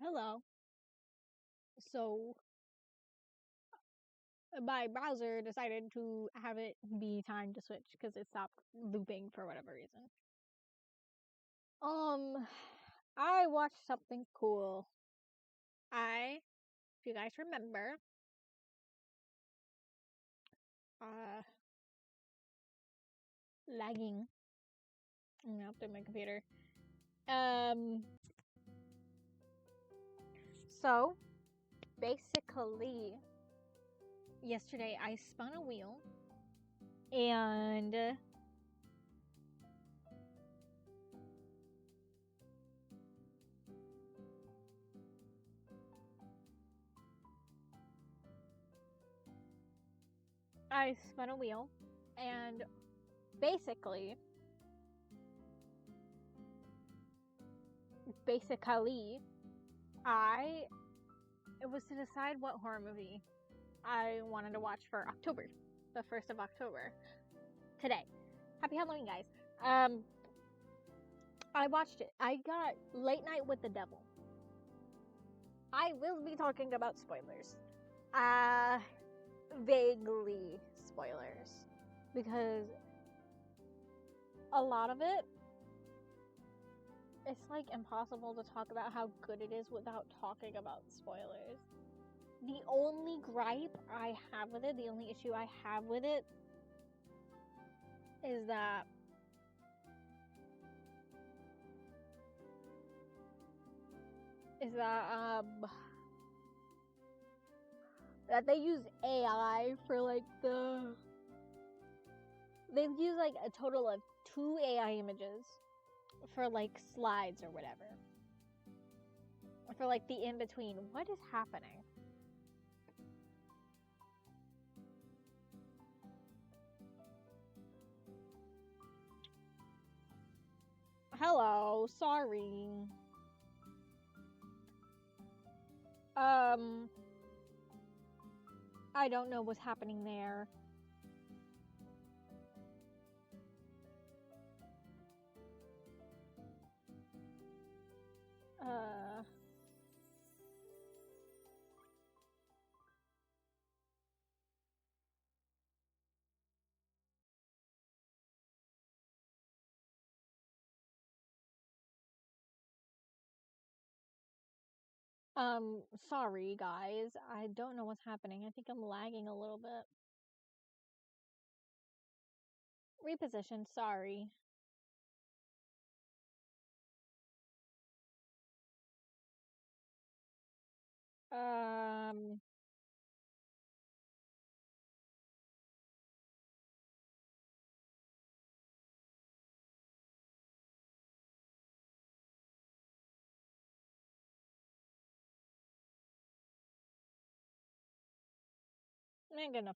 Hello. So my browser decided to have it be time to switch because it stopped looping for whatever reason. I watched something cool. If you guys remember, lagging. I'm gonna update my computer. So basically, yesterday I spun a wheel and basically it was to decide what horror movie I wanted to watch for October, the 1st of October, today. Happy Halloween, guys. I watched it. I got Late Night with the Devil. I will be talking about spoilers. Vaguely spoilers. Because a lot of it, it's like impossible to talk about how good it is without talking about spoilers. The only gripe I have with it, the only issue I have with it, is that that they use AI for they use like a total of 2 AI images for like slides or whatever. For like the in between. What is happening? Hello, sorry. I don't know what's happening there. Sorry guys. I don't know what's happening. I think I'm lagging a little bit. Reposition, sorry. I'm gonna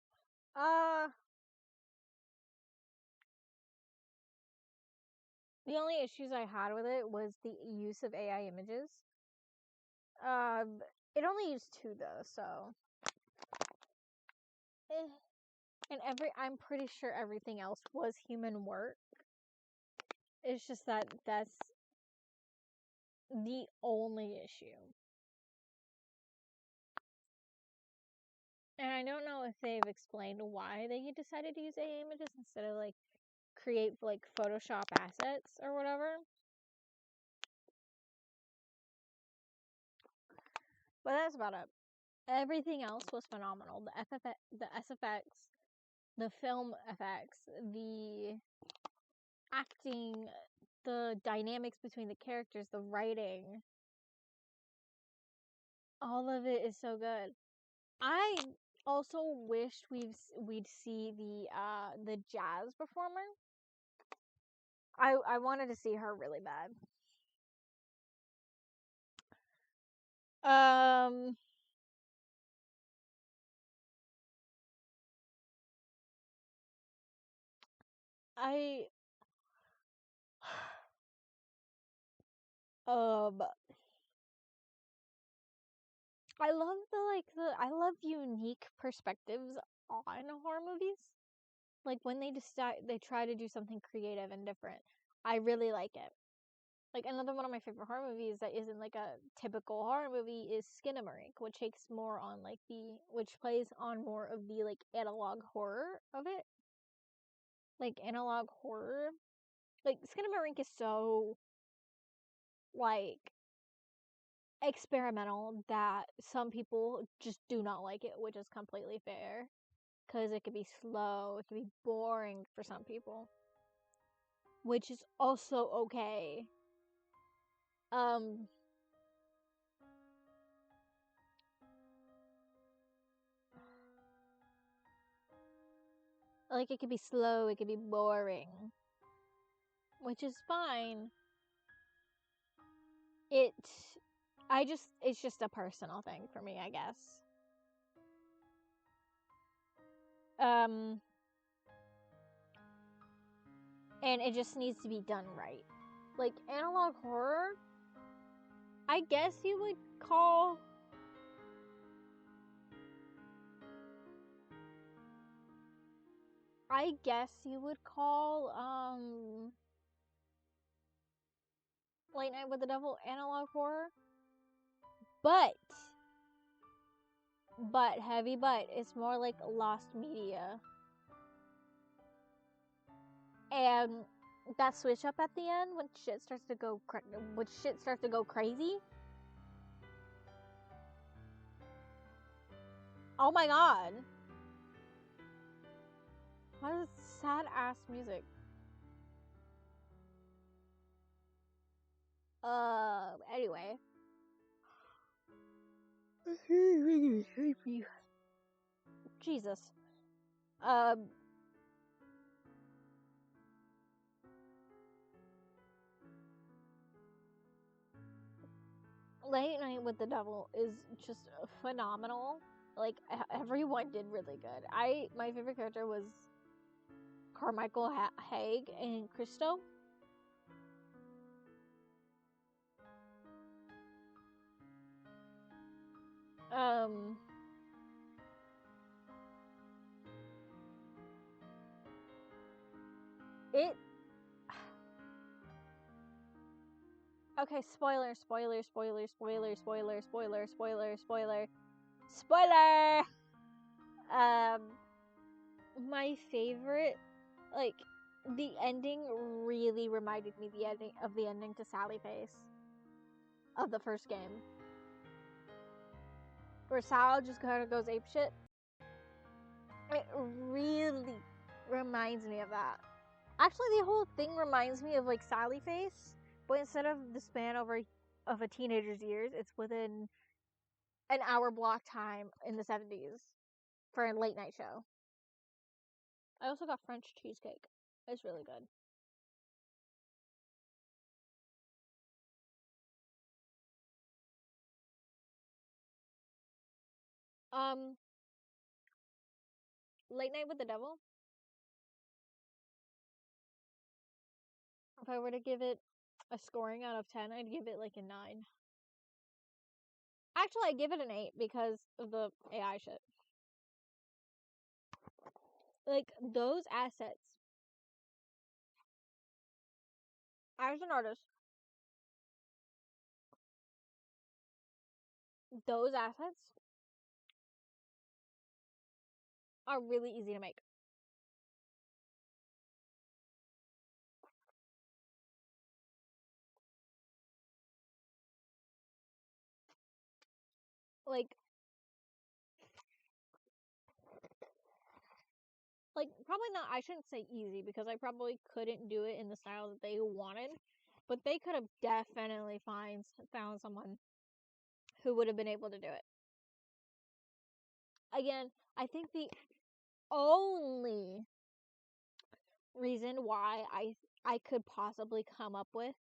the only issues I had with it was the use of AI images. It only used 2 though, so and I'm pretty sure everything else was human work. It's just that's the only issue. And I don't know if they've explained why they decided to use AI images instead of like create like Photoshop assets or whatever. But that's about it. Everything else was phenomenal. The SFX, the film effects, the acting, the dynamics between the characters, the writing, all of it is so good. I also wished we'd see the jazz performer. I wanted to see her really bad. I um I love unique perspectives on horror movies. Like when they try to do something creative and different. I really like it. Like, another one of my favorite horror movies that isn't like a typical horror movie is Skinamarink, which takes more on like which plays on more of the like analog horror of it. Like, analog horror. Like, Skinamarink is so like experimental that some people just do not like it, which is completely fair. Because it could be slow, it could be boring for some people. Which is also okay. Like, it could be slow, it could be boring. Which is fine. It's just a personal thing for me, I guess. And it just needs to be done right. Like, analog horror, I guess you would call Late Night with the Devil analog horror. But heavy but, it's more like lost media. And that switch up at the end when shit starts to go crazy. Oh my god. What is sad ass music? Anyway. Jesus. Late Night with the Devil is just phenomenal. Like, everyone did really good. My favorite character was Carmichael Haig and Christo. Okay, spoiler. My favorite, like, the ending really reminded me the ending to Sally Face of the first game, where Sal just kind of goes apeshit. It really reminds me of that. Actually, the whole thing reminds me of like Sally Face, but instead of the span of a teenager's years, it's within an hour block time in the 70s for a late night show. I also got French cheesecake. It's really good. Late Night with the Devil. If I were to give it a scoring out of 10, I'd give it like a 9. Actually, I'd give it an 8 because of the AI shit. Like, those assets. As an artist, those assets are really easy to make. Like, probably not, I shouldn't say easy, because I probably couldn't do it in the style that they wanted, but they could have definitely found someone who would have been able to do it. Again, I think the only reason why I could possibly come up with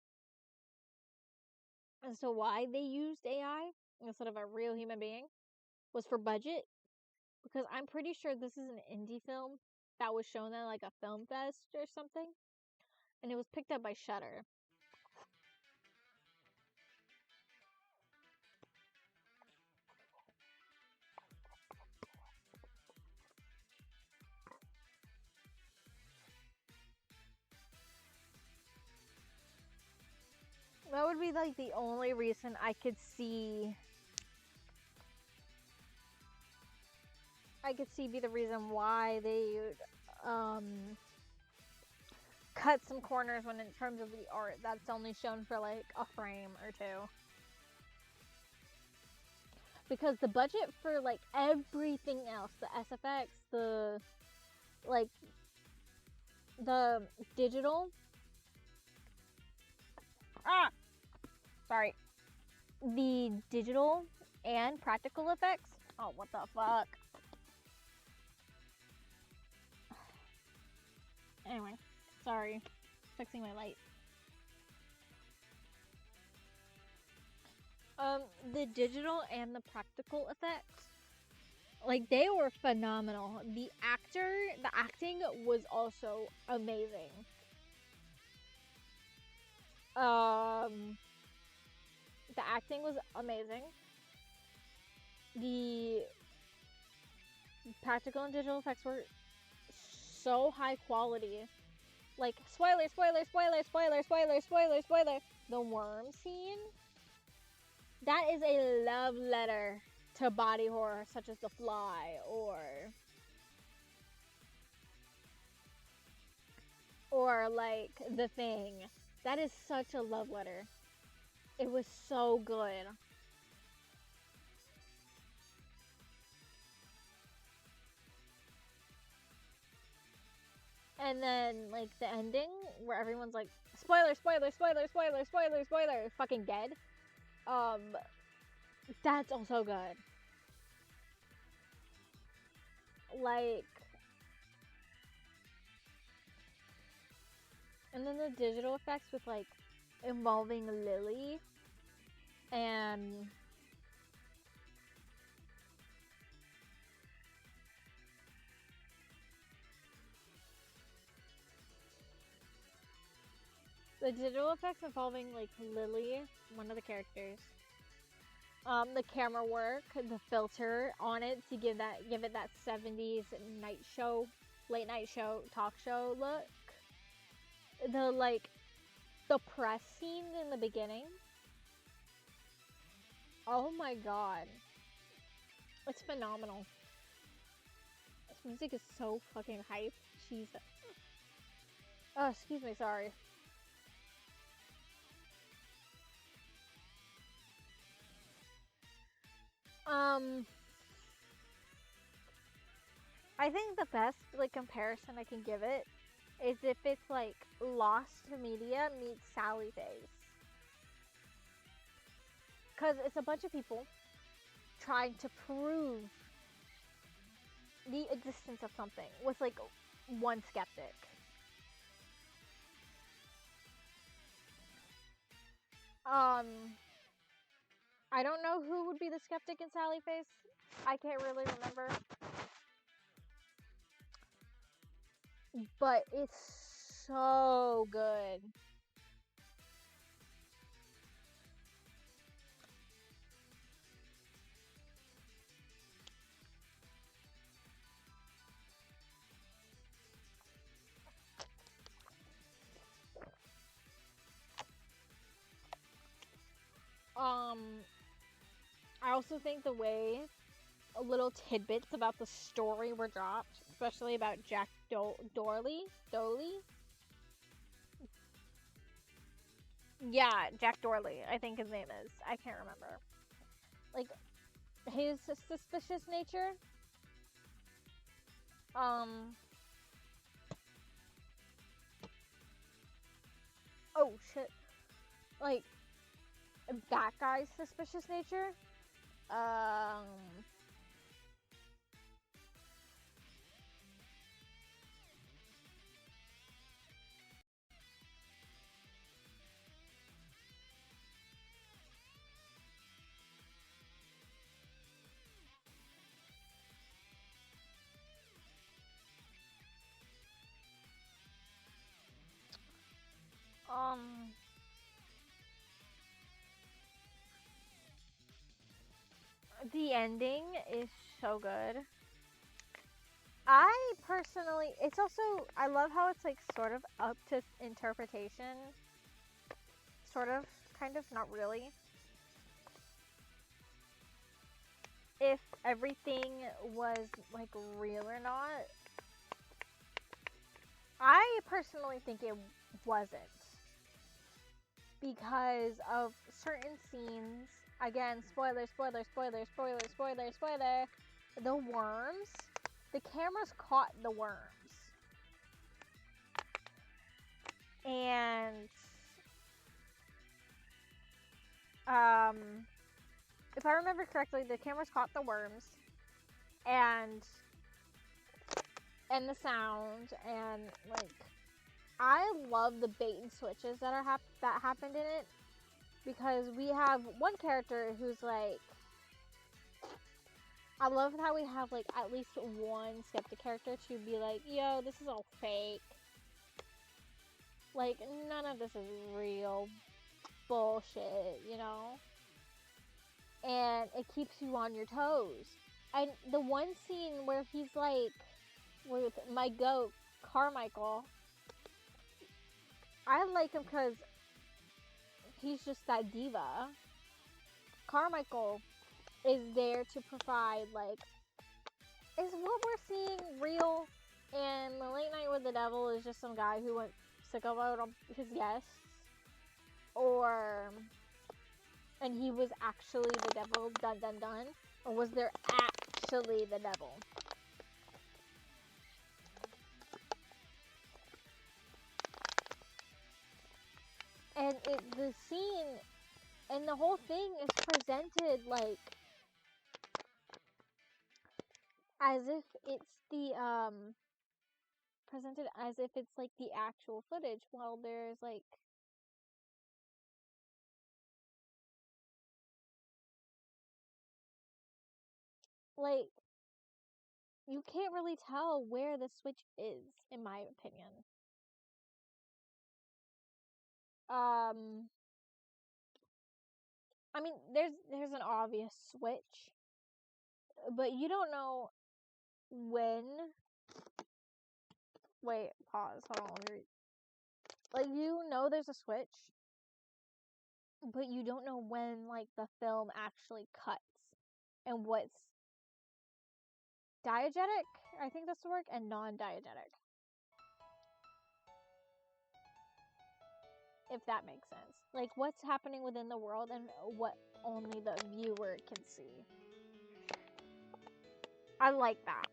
as to why they used AI instead of a real human being was for budget, because I'm pretty sure this is an indie film that was shown at like a film fest or something, and it was picked up by Shudder. would be like the only reason I could see. Be the reason why they cut some corners when in terms of the art that's only shown for like a frame or two. Because the budget for like everything else, the SFX, the like the digital sorry. The digital and practical effects. Oh, what the fuck? Anyway, sorry. Fixing my light. The digital and the practical effects, like, they were phenomenal. The acting was also amazing. The acting was amazing. The practical and digital effects were so high quality. Like, spoiler. The worm scene. That is a love letter to body horror such as The Fly or like The Thing. That is such a love letter. It was so good. And then like the ending where everyone's like, spoiler, fucking dead. That's also good. Like, and then the digital effects with like involving Lily and the digital effects involving like Lily, one of the characters. The camera work, the filter on it to give it that 70s late night show, talk show look. The press scene in the beginning. Oh my god. It's phenomenal. This music is so fucking hype. Jesus. Oh, excuse me, sorry. I think the best like comparison I can give it is if it's like Lost Media meets Sally Face. Cause it's a bunch of people trying to prove the existence of something with like one skeptic. I don't know who would be the skeptic in Sally Face. I can't really remember. But it's so good. I also think the way little tidbits about the story were dropped, especially about Jack Doley. Yeah, Jack Dorley, I think his name is. I can't remember. Like, his suspicious nature. Oh shit. Like, that guy's suspicious nature. The ending is so good. I personally, it's also, I love how it's like sort of up to interpretation. Sort of. kind of, not really. If everything was like real or not. I personally think it wasn't. Because of certain scenes, again, spoiler. The worms, the cameras caught the worms. And if I remember correctly, the cameras caught the worms and the sound, and like, I love the bait and switches that are that happened in it, because we have one character who's like, I love how we have like at least one skeptic character to be like, yo, this is all fake. Like, none of this is real bullshit, you know? And it keeps you on your toes. And the one scene where he's like, with my goat, Carmichael, I like him because he's just that diva. Carmichael is there to provide, like, is what we're seeing real? And The Late Night with the Devil is just some guy who went sicko mode on his guests? Or, and he was actually the devil, dun dun dun? Or was there actually the devil? And the scene and the whole thing is presented like as if it's the presented as if it's like the actual footage, while there's like you can't really tell where the switch is, in my opinion. I mean, there's an obvious switch, but you don't know when. Wait, pause. Hold on. Let me read. Like, you know there's a switch, but you don't know when, like, the film actually cuts and what's diegetic, I think that's the word, and non-diegetic. If that makes sense. Like, what's happening within the world and what only the viewer can see. I like that.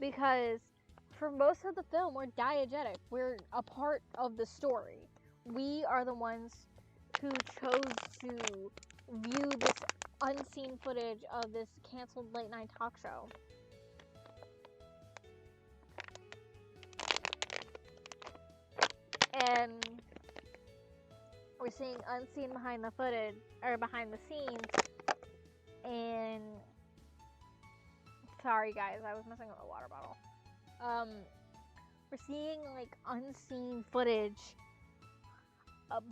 Because for most of the film, we're diegetic. We're a part of the story. We are the ones who chose to view this unseen footage of this canceled late night talk show. And we're seeing unseen behind the footage, or behind the scenes, and sorry guys, I was messing with a water bottle. We're seeing like unseen footage,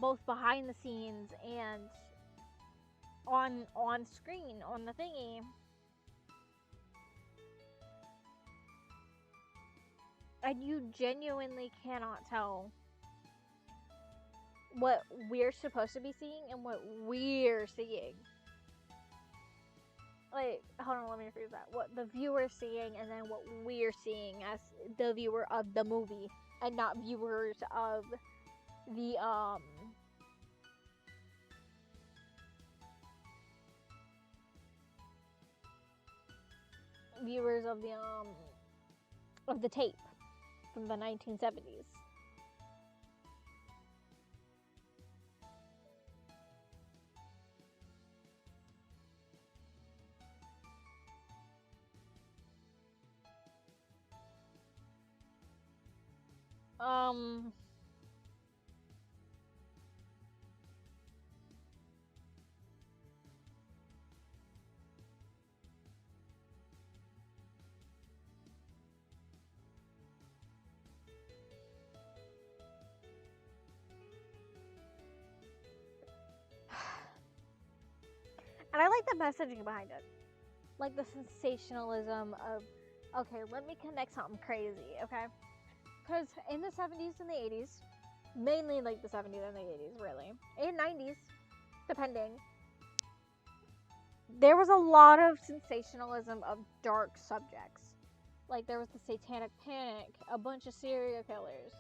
both behind the scenes and on screen, on the thingy. And you genuinely cannot tell what we're supposed to be seeing and what we're seeing. Like, hold on, let me rephrase that. What the viewer's seeing, and then what we're seeing as the viewer of the movie, and not viewers of the viewers of the tape from the 1970s. And I like the messaging behind it. Like the sensationalism of, okay, let me connect something crazy, okay? Because in the 70s and the 80s, mainly like the 70s and the 80s, really, and 90s, depending. There was a lot of sensationalism of dark subjects. Like, there was the Satanic Panic, a bunch of serial killers.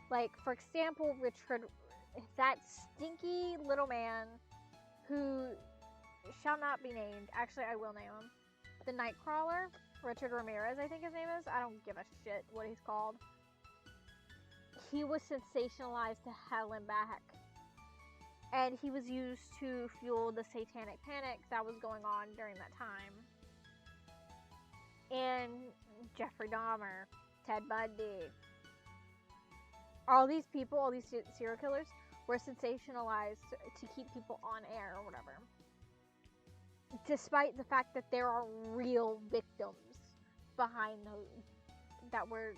Like, for example, Richard, that stinky little man who shall not be named. Actually, I will name him. The Nightcrawler, Richard Ramirez, I think his name is. I don't give a shit what he's called. He was sensationalized to hell and back. And he was used to fuel the Satanic Panic that was going on during that time. And Jeffrey Dahmer, Ted Bundy, all these people, all these serial killers were sensationalized to keep people on air or whatever. Despite the fact that there are real victims behind those that were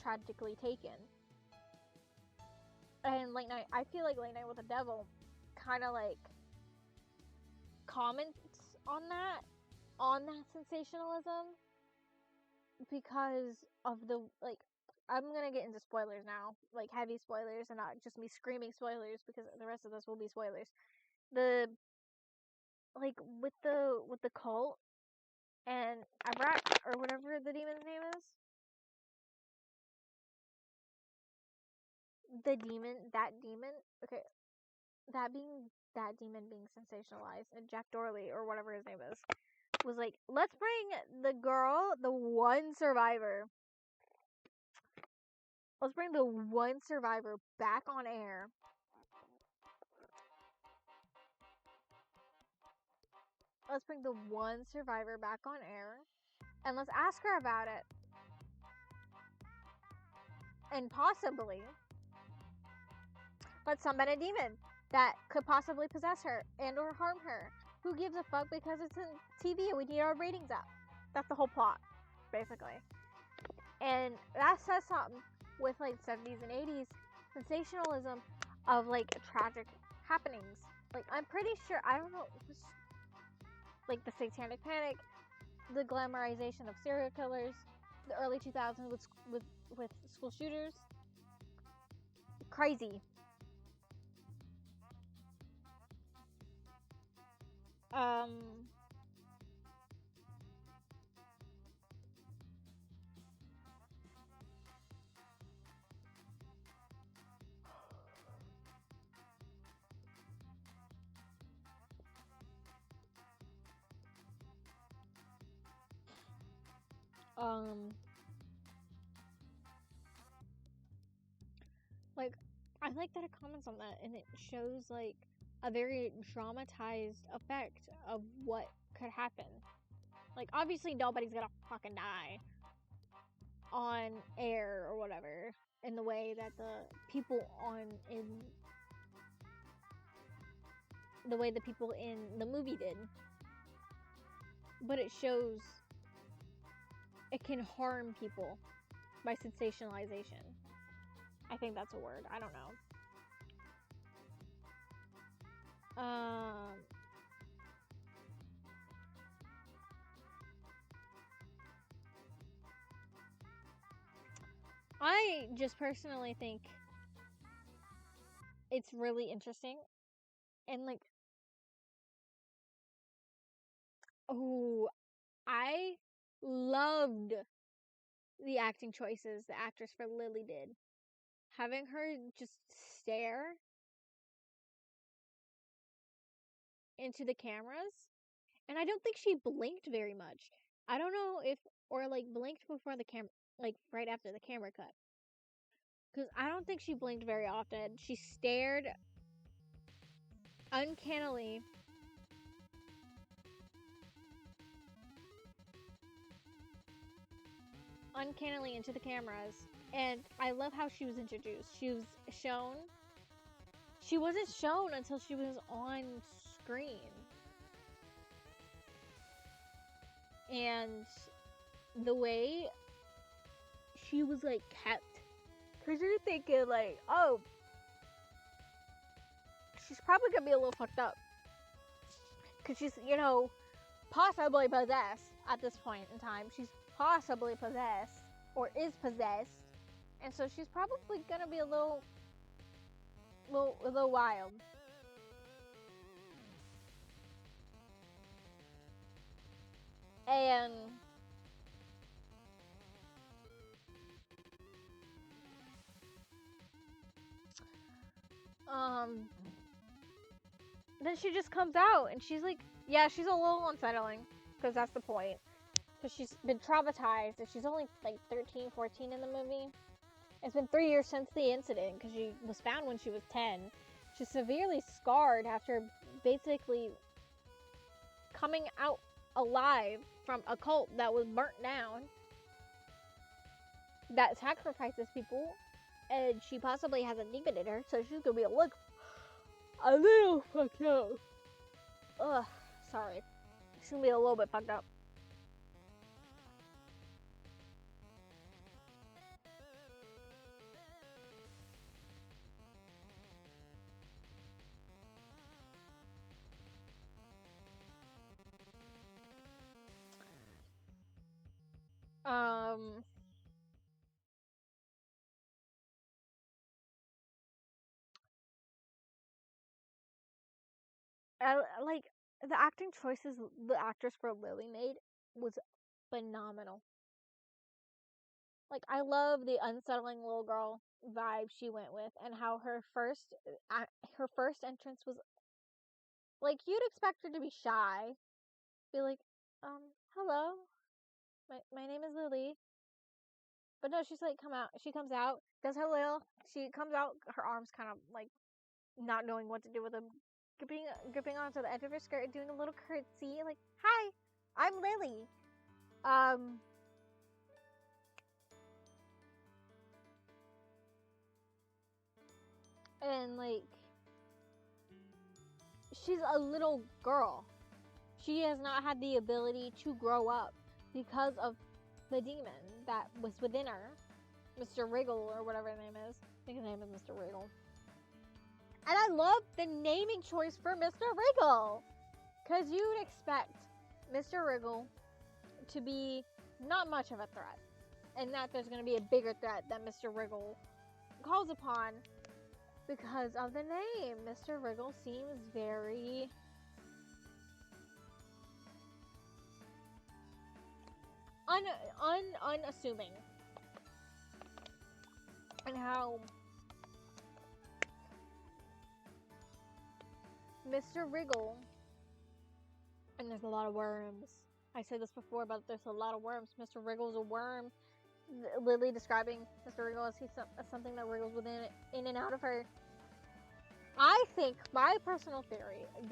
tragically taken. And Late Night, I feel like Late Night with the Devil kind of like comments on that sensationalism, because of the, like, I'm gonna get into spoilers now, like heavy spoilers, and not just me screaming spoilers, because the rest of this will be spoilers. The, like, with the cult and Abrak, or whatever the demon's name is, that demon being sensationalized, and Jack Dorley, or whatever his name is, was like, let's bring the girl, the one survivor, back on air. Let's bring the one survivor back on air, and let's ask her about it. And possibly, let's summon a demon that could possibly possess her and or harm her. Who gives a fuck, because it's in TV and we need our ratings up. That's the whole plot, basically. And that says something with, like, 70s and 80s sensationalism of, like, tragic happenings. Like, I'm pretty sure, I don't know, it was, like, the Satanic Panic, the glamorization of serial killers, the early 2000s with school shooters. Crazy. Like, I like that it comments on that, and it shows, like, a very dramatized effect of what could happen. Like, obviously nobody's gonna fucking die on air or whatever, in the way that the people in the movie did. But it shows it can harm people by sensationalization. I think that's a word. I don't know. I just personally think it's really interesting, and, like, I loved the acting choices the actress for Lily did. Having her just stare into the cameras, and I don't think she blinked very much. I don't know if, or, like, blinked before the camera, like, right after the camera cut. Because I don't think she blinked very often. She stared uncannily into the cameras. And I love how she was introduced. She wasn't shown until she was on screen. And the way she was, like, kept, because you're thinking, like, oh, she's probably gonna be a little fucked up, because she's, possibly possessed at this point in time. She's possibly possessed, or is possessed, and so she's probably gonna be a little a little wild. And um then she just comes out and she's like, yeah, she's a little unsettling because that's the point. Because she's been traumatized and she's only like 13, 14 in the movie. It's been 3 years since the incident because she was found when she was 10. She's severely scarred after basically coming out alive from a cult that was burnt down, that sacrifices people, and she possibly has a demon in her, so she's gonna be a little fucked up. Ugh, sorry. She's gonna be a little bit fucked up. Um, like the acting choices the actress for Lily made was phenomenal. Like, I love the unsettling little girl vibe she went with, and how her first entrance was like, you'd expect her to be shy, be like, hello, my name is Lily. But no, she's like, she comes out, does her little, she comes out, her arms kind of like not knowing what to do with them, gripping onto the edge of her skirt, doing a little curtsy, like, hi, I'm Lily. Um, and like, she's a little girl. She has not had the ability to grow up because of the demon that was within her. Mr. Wriggle, or whatever his name is. I think his name is Mr. Wriggle. And I love the naming choice for Mr. Wriggle. Because you would expect Mr. Wriggle to be not much of a threat. And that there's going to be a bigger threat that Mr. Wriggle calls upon because of the name. Mr. Wriggle seems very unassuming. And how Mr. Wriggle, and there's a lot of worms. I said this before, but there's a lot of worms. Mr. Wriggle's a worm. Lily describing Mr. Wriggle as something that wriggles within, in and out of her. I think my personal theory is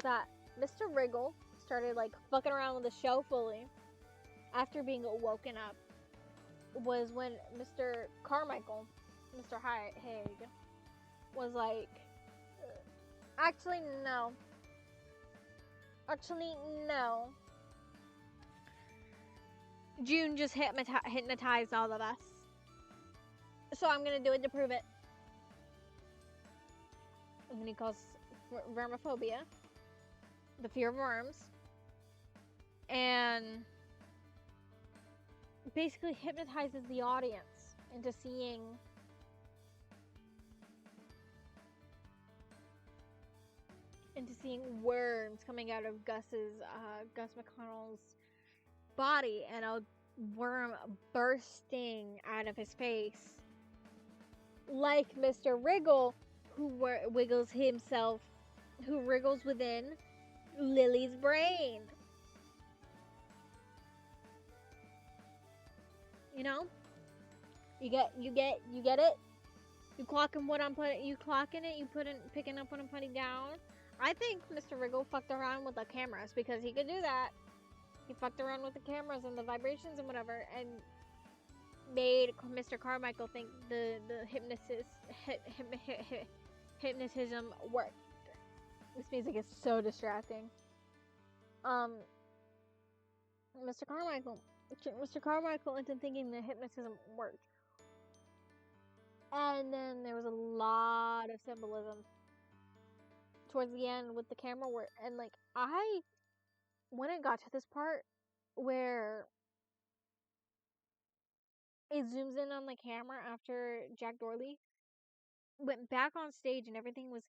that Mr. Wriggle started like fucking around with the show fully after being woken up was when Mr. Carmichael, Mr. Haig, was like, actually no. June just hypnotized all of us. So I'm gonna do it to prove it. And then he calls vermophobia, the fear of worms, and basically hypnotizes the audience into seeing worms coming out of Gus McConnell's body, and a worm bursting out of his face, like Mr. Wriggle, who wiggles himself, who wriggles within Lily's brain. You know, you get it. You clocking what I'm putting. You clocking it. Picking up what I'm putting down. I think Mr. Wriggle fucked around with the cameras because he could do that. He fucked around with the cameras and the vibrations and whatever, and made Mr. Carmichael think the hypnotism worked. This music is so distracting. Mr. Carmichael into thinking the hypnotism worked. And then there was a lot of symbolism towards the end with the camera work, and like, when it got to this part where it zooms in on the camera after Jack Dorley went back on stage and everything was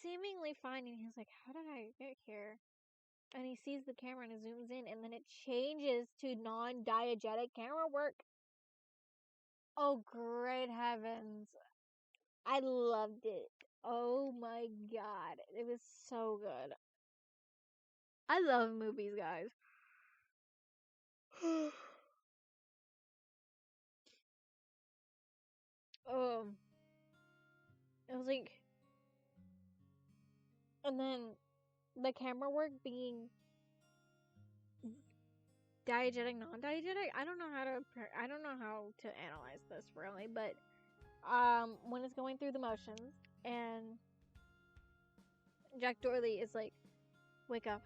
seemingly fine, and he's like, how did I get here? And he sees the camera and it zooms in, and then it changes to non-diegetic camera work. Oh, great heavens. I loved it. Oh my god. It was so good. I love movies, guys. It was like, and then the camera work being diegetic, non-diegetic. I don't know how to analyze this really, but when it's going through the motions and Jack Doherty is like, wake up,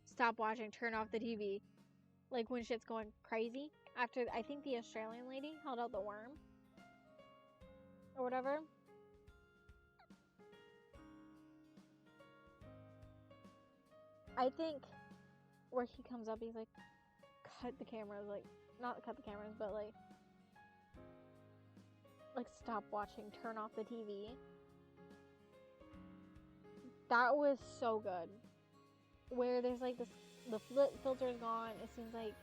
stop watching, turn off the TV. Like when shit's going crazy after I think the Australian lady held out the worm or whatever. I think where he comes up, he's like, cut the cameras, like not cut the cameras, but like stop watching, turn off the TV. That was so good. Where there's like this, the filter is gone. It seems like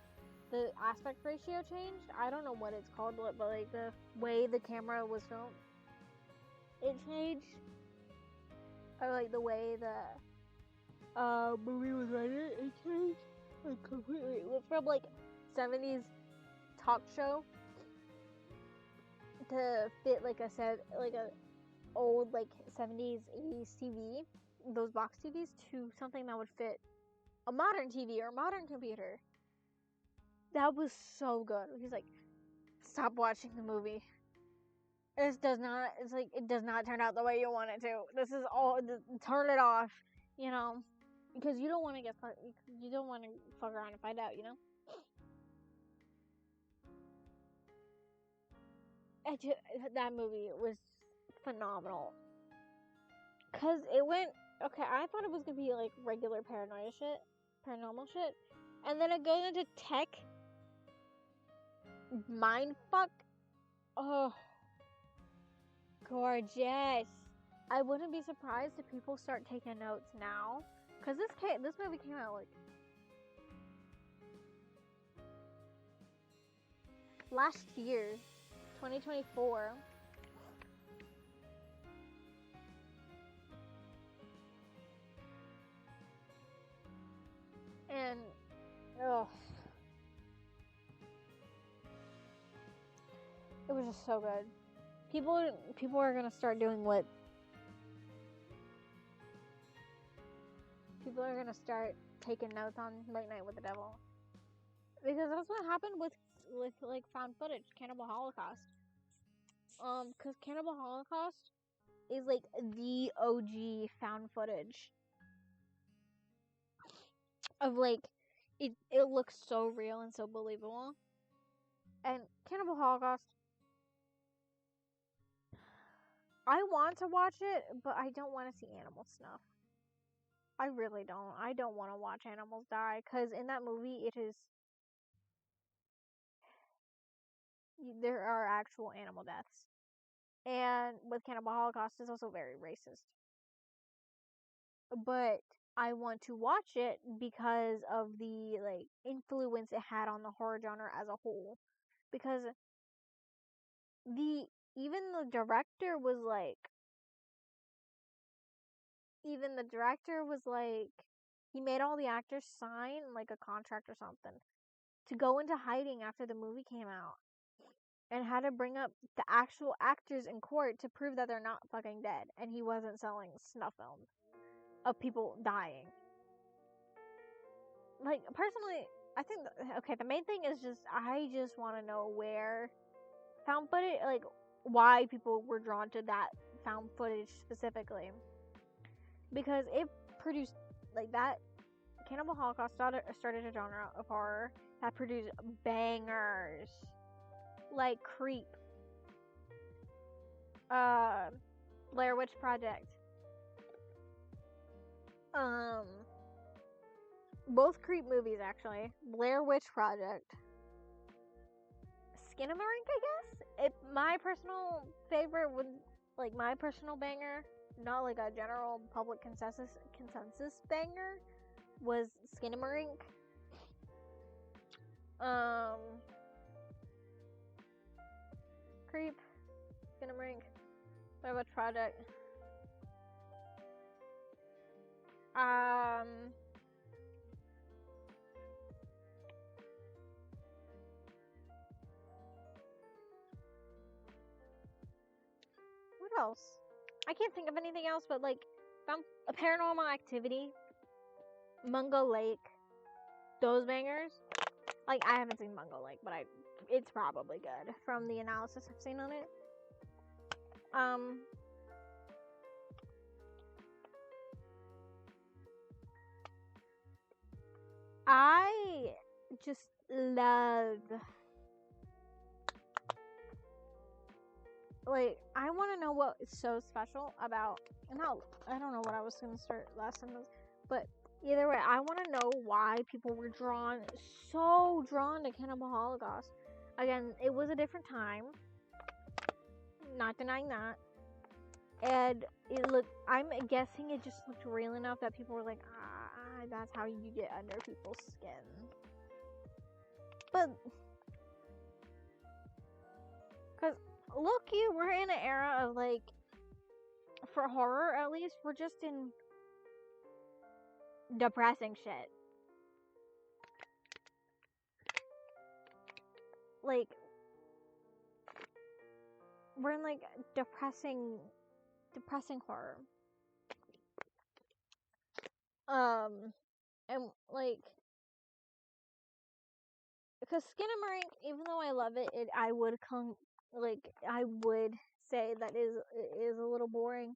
the aspect ratio changed. I don't know what it's called, but like the way the camera was filmed, it changed. Or like the way the movie was rendered, it changed like completely. It went from like 70s talk show to fit like a old like 70s 80s TV, those box TVs, to something that would fit a modern TV or a modern computer. That was so good. He's like, stop watching the movie. It does not turn out the way you want it to. This is all, turn it off, you know, because you don't want to fuck around and find out, you know. That movie was phenomenal. Cause it went, okay, I thought it was gonna be like regular paranormal shit, and then it goes into tech, mindfuck. Oh, gorgeous. I wouldn't be surprised if people start taking notes now, cause this movie came out like last year, 2024. And it was just so good. People are gonna start doing what people are gonna start taking notes on Late Night with the Devil, because that's what happened with like found footage, Cannibal Holocaust. Cause Cannibal Holocaust is like the OG found footage of like it looks so real and so believable. And Cannibal Holocaust, I want to watch it, but I don't want to see animal snuff. I really don't. I don't want to watch animals die, because in that movie there are actual animal deaths. And with Cannibal Holocaust, it's also very racist. But I want to watch it because of the like influence it had on the horror genre as a whole. Because even the director was like he made all the actors sign like a contract or something to go into hiding after the movie came out, and had to bring up the actual actors in court to prove that they're not fucking dead, and he wasn't selling snuff films of people dying. Like, personally, I think okay, the main thing is I just want to know where found footage, like why people were drawn to that found footage specifically, because it produced like that. Cannibal Holocaust started a genre of horror that produced bangers like Creep, Blair Witch Project, both Creep movies actually, Blair Witch Project, Skinamarink, I guess. My personal favorite like my personal banger, not like a general public consensus banger, was Skinamarink. Creep, Skinamarink, Blair Witch Project. What else? I can't think of anything else, but like a Paranormal Activity, Mungo Lake, those bangers. Like I haven't seen Mungo Lake, but it's probably good from the analysis I've seen on it. I just love, like, I want to know what is so special about, I don't know what I was going to start last sentence, but either way, I want to know why people were so drawn to Cannibal Holocaust. Again, it was a different time, not denying that, and I'm guessing it just looked real enough that people were like, that's how you get under people's skin. But, because, look, we're in an era of, like, for horror at least, we're just in depressing shit. Like, we're in, like, depressing horror. And, like, because Skinamarink, even though I love it, I would say that it is a little boring.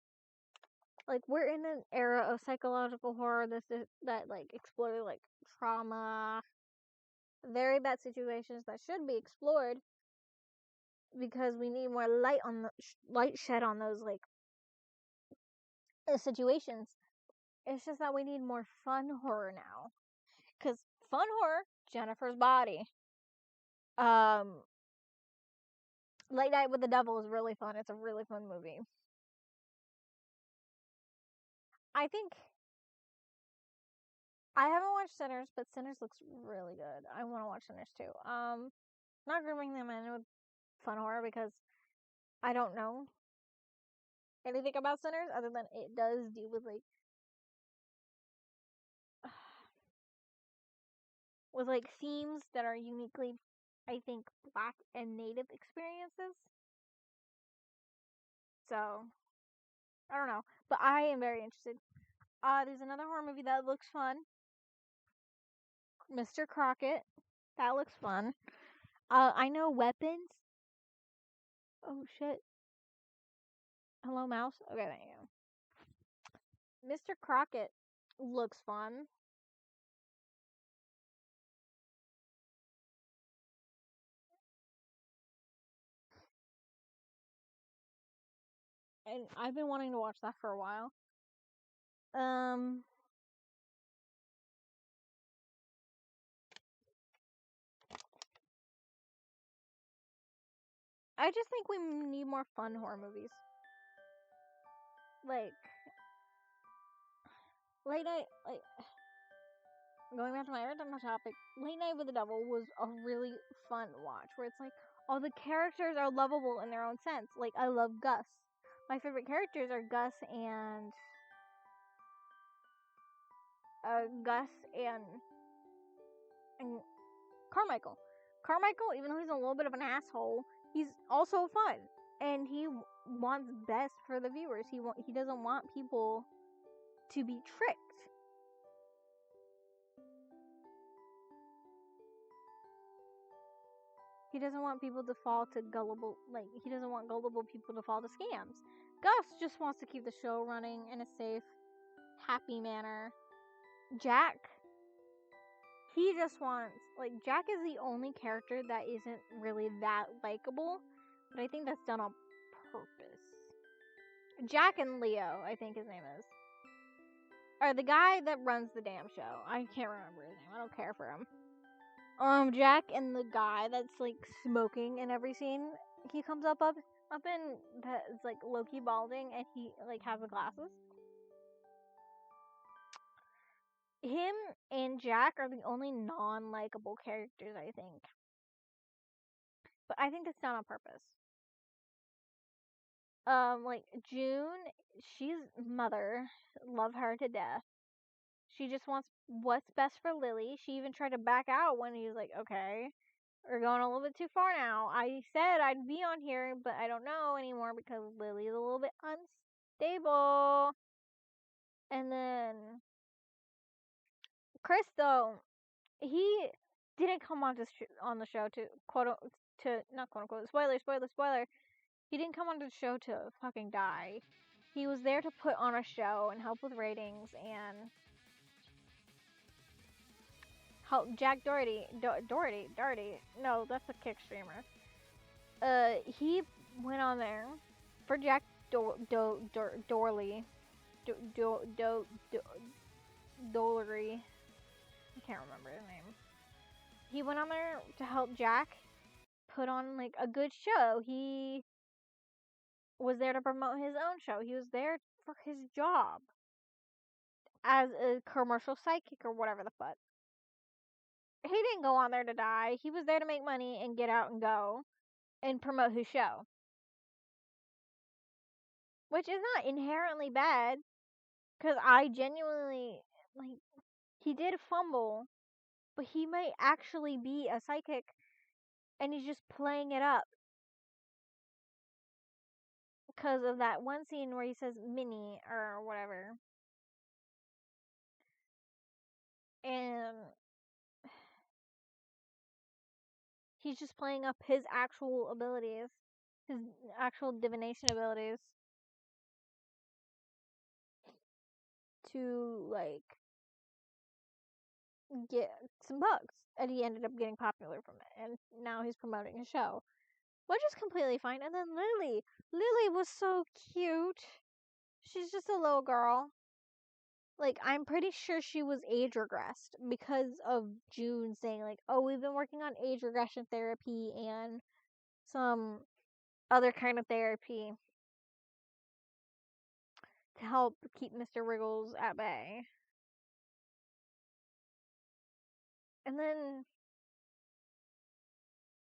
Like, we're in an era of psychological horror that like explore like trauma, very bad situations that should be explored because we need more light shed on those like situations. It's just that we need more fun horror now, because fun horror, Jennifer's Body, Late Night with the Devil is really fun. It's a really fun movie. I think I haven't watched Sinners, but Sinners looks really good. I want to watch Sinners too. Not grouping them in with fun horror because I don't know anything about Sinners other than it does deal with like themes that are uniquely, I think, Black and Native experiences. So I don't know, but I am very interested. There's another horror movie that looks fun. Mr. Crockett. That looks fun. I know Weapons. Oh shit. Hello, mouse. Okay, there you go. Mr. Crockett looks fun. And I've been wanting to watch that for a while. I just think we need more fun horror movies. Like, Late Night, like, going back to my original topic, Late Night with the Devil was a really fun watch, where it's like, all the characters are lovable in their own sense. Like, I love Gus. My favorite characters are Gus and Carmichael. Carmichael, even though he's a little bit of an asshole, he's also fun, and he wants best for the viewers. He doesn't want people to be tricked. He doesn't want people to fall to he doesn't want gullible people to fall to scams. Gus just wants to keep the show running in a safe, happy manner. Jack, he just wants, Jack is the only character that isn't really that likable, but I think that's done on purpose. Jack and Leo, I think his name is. Or the guy that runs the damn show. I can't remember his name. I don't care for him. Jack and the guy that's, smoking in every scene he comes up of. up in that is like Loki balding and he like has the glasses. Him and Jack are the only non-likable characters, I think. But I think that's done on purpose. Like June, she's mother, love her to death. She just wants what's best for Lily. She even tried to back out when he was like, okay, we're going a little bit too far now. I said I'd be on here, but I don't know anymore because Lily's a little bit unstable. And then Chris, though, he didn't come on on the show to not quote unquote spoiler. He didn't come on the show to fucking die. He was there to put on a show and help with ratings and help Jack Doherty. No, that's a kick streamer. He went on there for Jack Dorley. Dolery. I can't remember his name. He went on there to help Jack put on like a good show. He was there to promote his own show. He was there for his job as a commercial sidekick or whatever the fuck. He didn't go on there to die. He was there to make money and get out and go and promote his show. Which is not inherently bad. Because I genuinely, like, he did fumble, but he might actually be a psychic and he's just playing it up. Because of that one scene where he says Minnie or whatever. And he's just playing up his actual abilities, his actual divination abilities to, like, get some bugs. And he ended up getting popular from it. And now he's promoting his show, which is completely fine. And then Lily was so cute. She's just a little girl. Like, I'm pretty sure she was age regressed because of June saying, like, oh, we've been working on age regression therapy and some other kind of therapy to help keep Mr. Wriggles at bay. And then,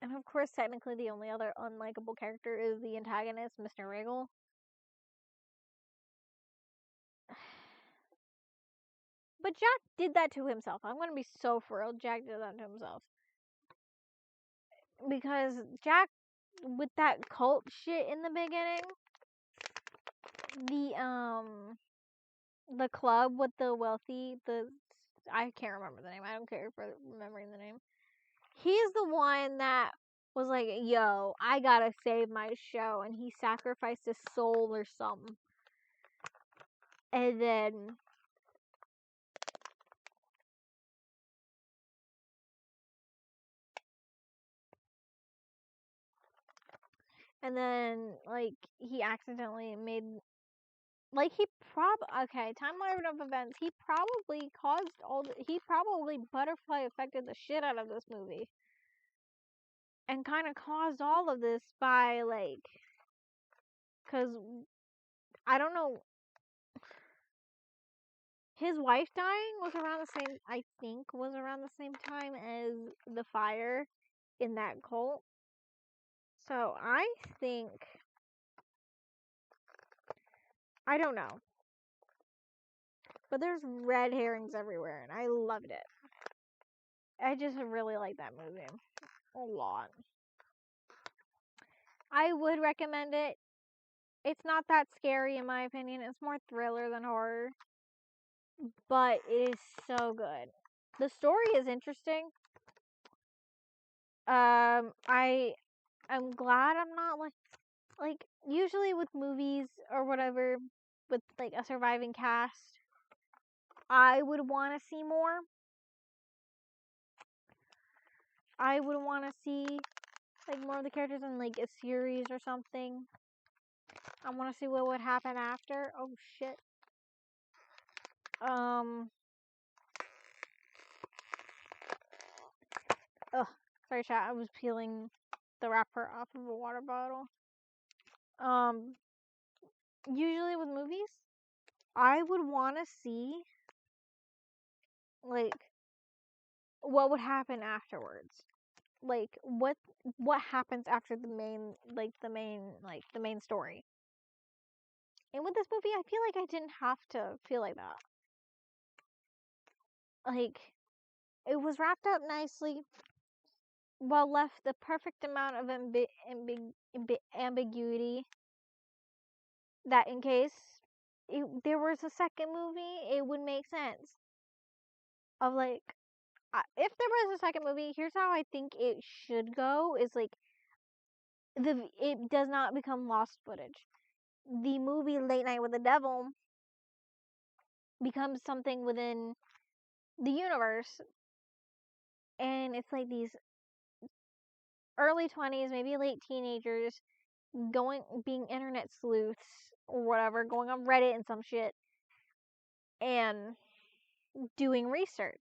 and of course, technically the only other unlikable character is the antagonist, Mr. Wriggle. But Jack did that to himself. I'm gonna be so thrilled Jack did that to himself. Because Jack, with that cult shit in the beginning, the club with the wealthy, I can't remember the name. I don't care for remembering the name. He's the one that was like, yo, I gotta save my show, and he sacrificed his soul or something. And then, like, he accidentally made, like, okay, timeline of events, he probably butterfly affected the shit out of this movie. And kind of caused all of this by, like, because, I don't know, his wife dying was around the same, I think, was around the same time as the fire in that cult. So I think, I don't know. But there's red herrings everywhere, and I loved it. I just really like that movie a lot. I would recommend it. It's not that scary, in my opinion. It's more thriller than horror. But it is so good. The story is interesting. I'm glad I'm not like usually with movies or whatever with like a surviving cast, I would want to see more. I would want to see like more of the characters in like a series or something. I want to see what would happen after. Oh shit. Ugh. Sorry, chat. I was peeling the wrapper off of a water bottle. Um, usually with movies, I would want to see like what would happen afterwards. Like what happens after the main story. And with this movie, I feel like I didn't have to feel like that. Like it was wrapped up nicely, while left the perfect amount of ambiguity that in case there was a second movie, it would make sense. Of like, if there was a second movie, here's how I think it should go: is like it does not become lost footage. The movie Late Night with the Devil becomes something within the universe, and it's like these early 20s, maybe late teenagers, being internet sleuths or whatever, going on Reddit and some shit, and doing research.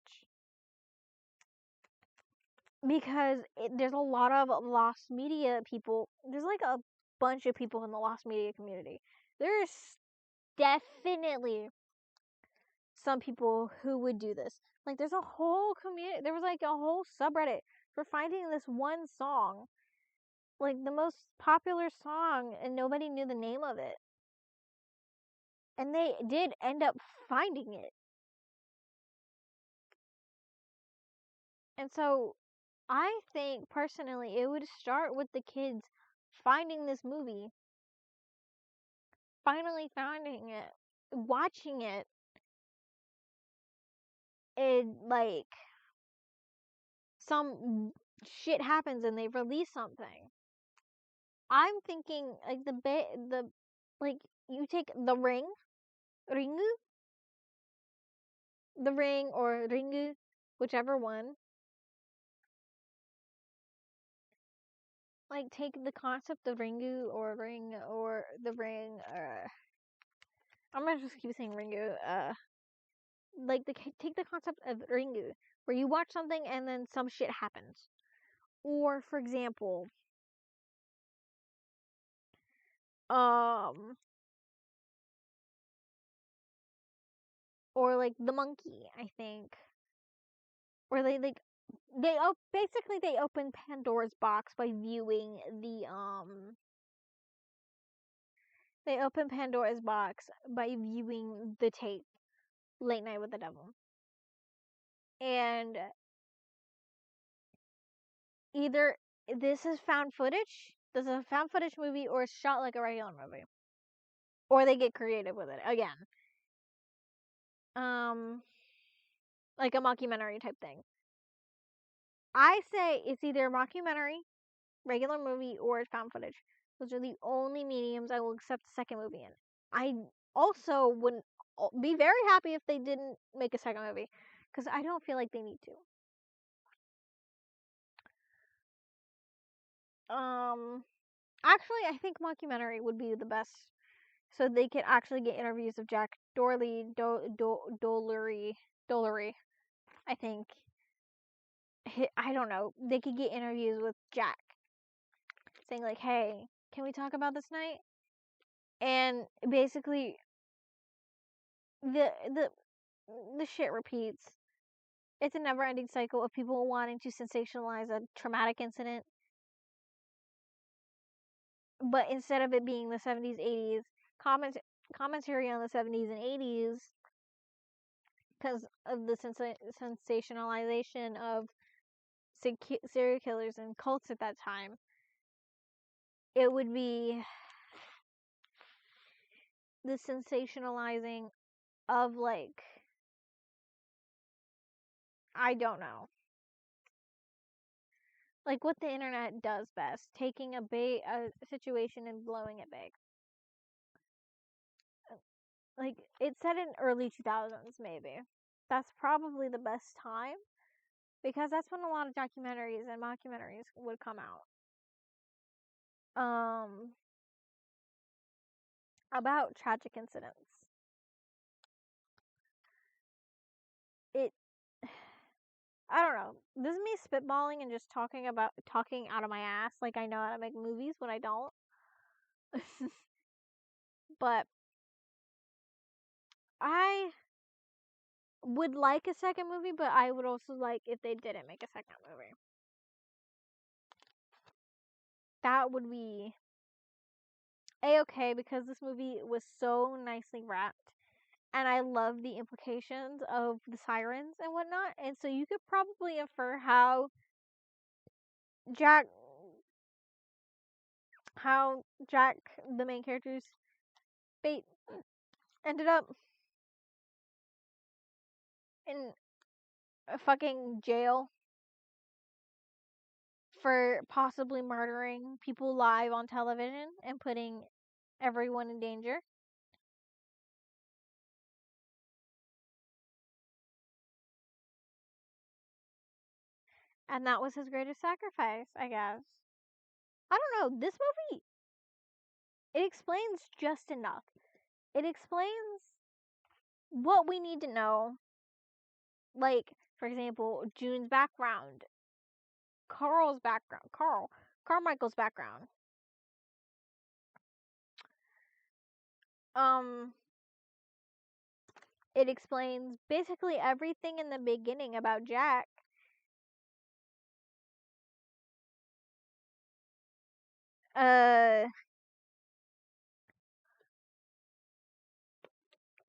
Because there's a lot of lost media people. There's like a bunch of people in the lost media community. There's definitely some people who would do this. Like there's a whole community. There was like a whole subreddit for finding this one song, like the most popular song, and nobody knew the name of it. And they did end up finding it. And so I think personally it would start with the kids finding this movie, finally finding it, watching it, and like some shit happens and they release something. I'm thinking like the like you take ringu, the ring or ringu, whichever one. Like take the concept of ringu or ring or the ring. I'm gonna just keep saying ringu. Like take the concept of ringu, where you watch something and then some shit happens. Or for example, um, or like the monkey, I think, where basically they open Pandora's box by viewing they open Pandora's box by viewing the tape Late Night with the Devil. And either this is found footage, this is a found footage movie, or it's shot like a regular movie. Or they get creative with it again. Um like a mockumentary type thing. I say it's either a mockumentary, regular movie, or found footage. Those are the only mediums I will accept a second movie in. I also wouldn't be very happy if they didn't make a second movie, because I don't feel like they need to. Actually, I think mockumentary would be the best, so they could actually get interviews of Jack Dolery. I think. I don't know. They could get interviews with Jack, saying like, "Hey, can we talk about this night?" And basically, the the the shit repeats. It's a never-ending cycle of people wanting to sensationalize a traumatic incident, but instead of it being the 70s, 80s, comment commentary on the 70s and 80s, because of the sensationalization of serial killers and cults at that time, it would be the sensationalizing of like, I don't know, like what the internet does best, taking a situation and blowing it big. Like it's set in early 2000s, maybe. That's probably the best time, because that's when a lot of documentaries and mockumentaries would come out. Um, about tragic incidents. It, I don't know. This is me spitballing and just talking out of my ass, like I know how to make movies when I don't. But I would like a second movie, but I would also like if they didn't make a second movie. That would be a-okay because this movie was so nicely wrapped. And I love the implications of the sirens and whatnot. And so you could probably infer Jack, how Jack, the main character's fate, ended up in a fucking jail for possibly murdering people live on television and putting everyone in danger. And that was his greatest sacrifice, I guess. I don't know. This movie, it explains just enough. It explains what we need to know. Like, for example, June's background, Carmichael's background. Um, it explains basically everything in the beginning about Jack.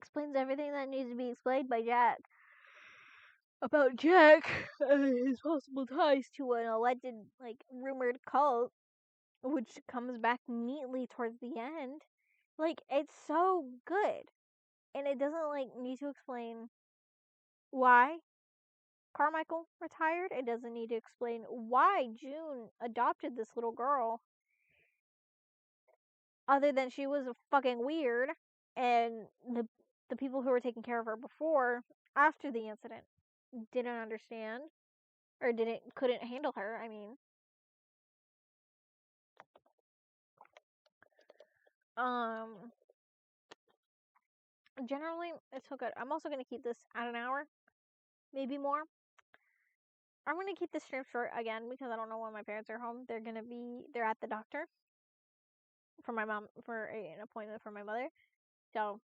Explains everything that needs to be explained by Jack about Jack and his possible ties to an alleged, like, rumored cult, which comes back neatly towards the end. Like, it's so good. And it doesn't, like, need to explain why Carmichael retired. It doesn't need to explain why June adopted this little girl. Other than she was fucking weird. And the people who were taking care of her before, after the incident, didn't understand. Or couldn't handle her, I mean. Um, Generally, it's so good. I'm also going to keep this at an hour, maybe more. I'm going to keep the stream short again because I don't know when my parents are home. They're at the doctor for my mom, for an appointment for my mother. So,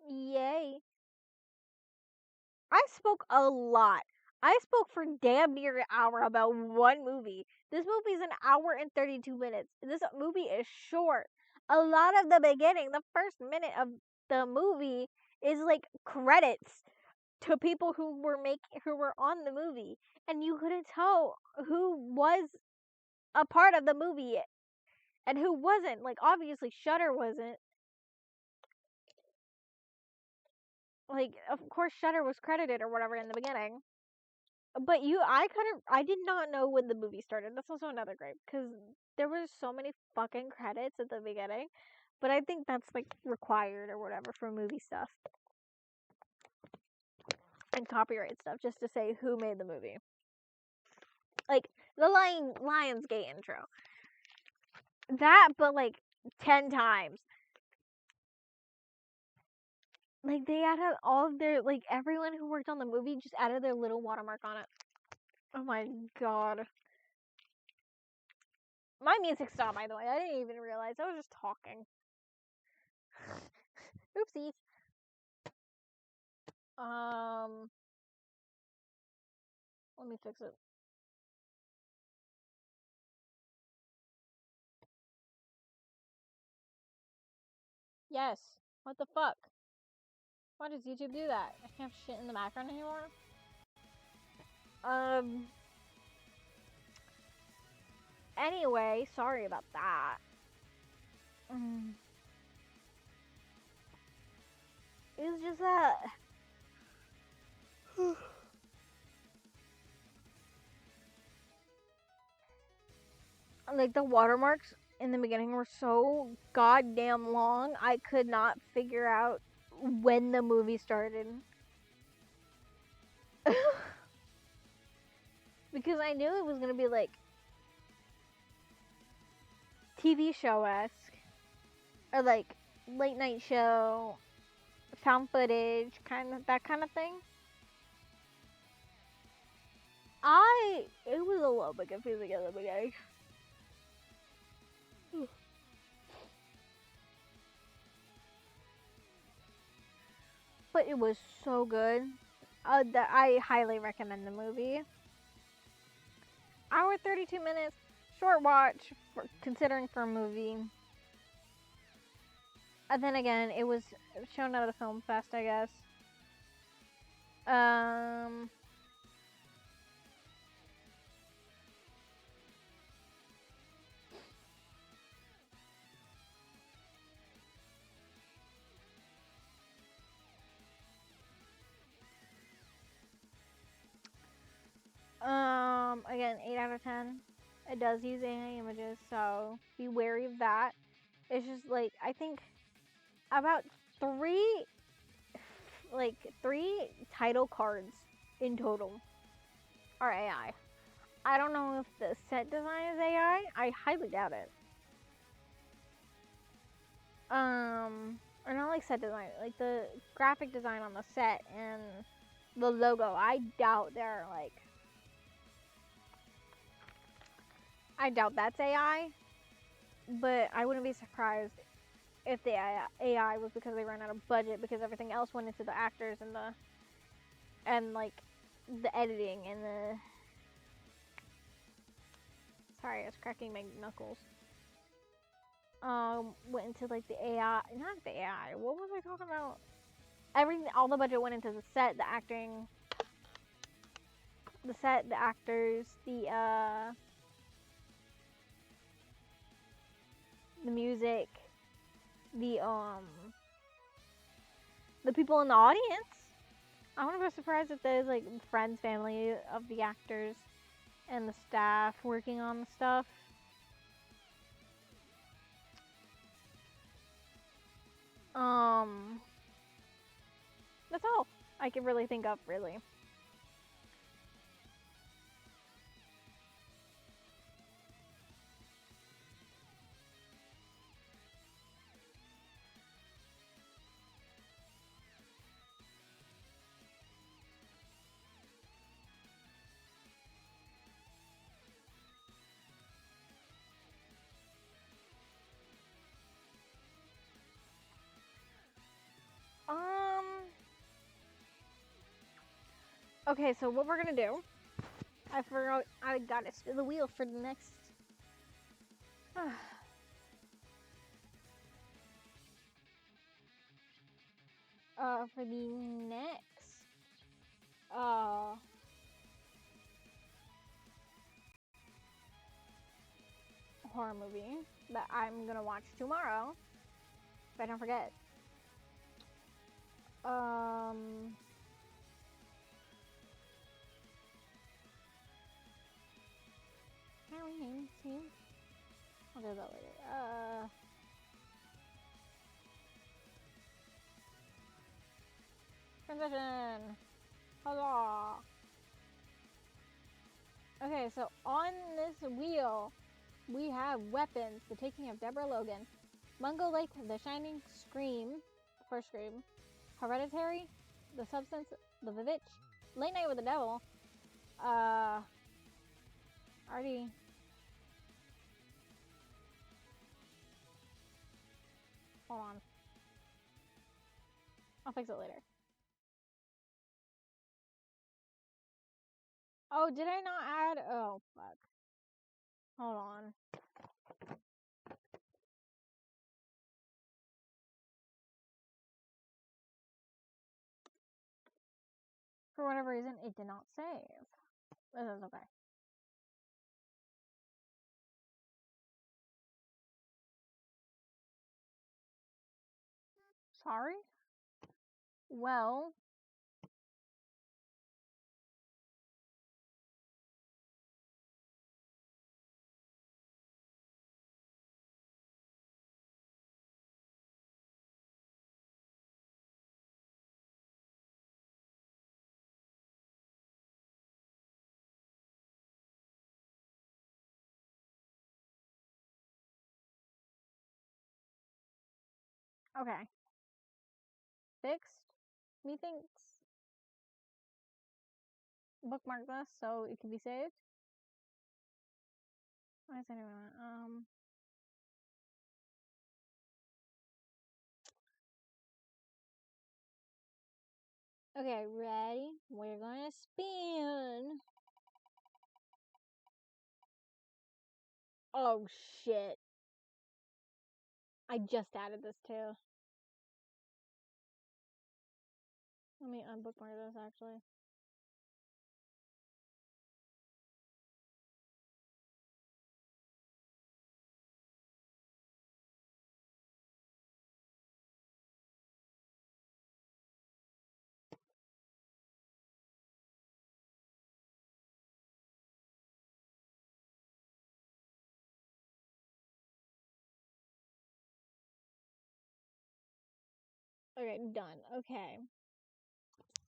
yay. I spoke a lot. I spoke for damn near an hour about one movie. This movie is an hour and 32 minutes. This movie is short. A lot of the beginning, the first minute of the movie is like credits to people who were on the movie, and you couldn't tell who was a part of the movie and who wasn't. Like, obviously Shudder wasn't. Like, of course Shudder was credited or whatever in the beginning. But I did not know when the movie started. That's also another gripe because there was so many fucking credits at the beginning. But I think that's like required or whatever for movie stuff and copyright stuff, just to say who made the movie. Like the Lionsgate intro, that, but like 10 times. Like they added all of their, like, everyone who worked on the movie just added their little watermark on it. Oh my god. My music stopped, by the way. I didn't even realize. I was just talking. Oopsies. Let me fix it. Yes. What the fuck? Why does YouTube do that? I can't have shit in the background anymore? Anyway, sorry about that. It was just that... like, the watermarks in the beginning were so goddamn long, I could not figure out when the movie started. Because I knew it was gonna be like TV show-esque, or like late night show, found footage, that kind of thing. It was a little bit confusing at the beginning. but it was so good. I highly recommend the movie. Hour 32 minutes, short watch considering for a movie. And then again, it was shown at a film fest, I guess. Um, again, 8 out of 10. It does use AI images, so be wary of that. It's just like, I think about three, like, 3 title cards in total are AI. I don't know if the set design is AI. I highly doubt it. Or not like set design, like the graphic design on the set and the logo. I doubt they're like, I doubt that's AI, but I wouldn't be surprised if the AI was because they ran out of budget because everything else went into the actors and like the editing and the. Sorry, I was cracking my knuckles. Went into like the AI, not the AI. What was I talking about? Everything, all the budget went into the set, the acting, the set, the actors, the music, the the people in the audience. I wouldn't be surprised if there's like friends, family of the actors, and the staff working on the stuff. Um, that's all I can really think of, really. Um, okay, so what we're gonna do? I forgot. I got to spin the wheel for the next. For the next uh horror movie that I'm gonna watch tomorrow, if I don't forget. Um, Halloween, see? I'll do that later. Transition. Huzzah! Okay, so on this wheel, we have Weapons, The Taking of Deborah Logan, Mungo Lake, The Shining, Scream, first Scream, Hereditary, The Substance, The Vivitch, Late Night with the Devil, already. Hold on. I'll fix it later. Oh, did I not add? Oh, fuck. Hold on. For whatever reason, it did not save. This is okay. Sorry? Well, okay. Fixed. Methinks. Bookmark this so it can be saved. Why is anyone? Okay, ready? We're gonna spin. Oh shit. I just added this too. Let me unbookmark this actually. Okay, done. Okay.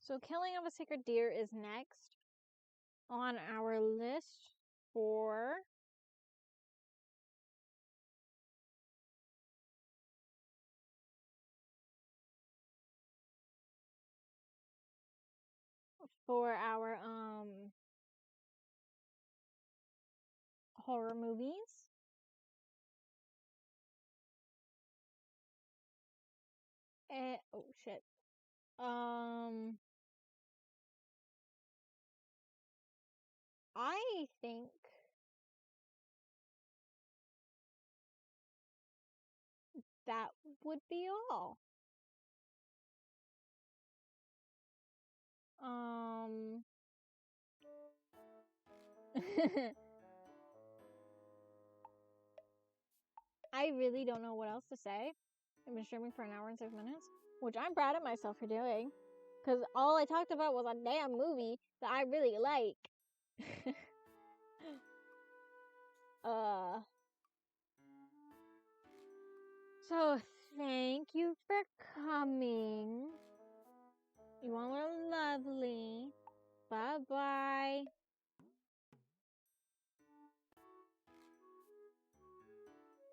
So killing of a sacred deer is next on our list for our horror movies. Oh shit. I think that would be all. I really don't know what else to say. I've been streaming for an hour and 6 minutes, which I'm proud of myself for doing. Because all I talked about was a damn movie that I really like. So thank you for coming. You all are lovely. Bye-bye.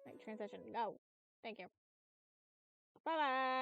Right, transition, go. Thank you. Bye-bye.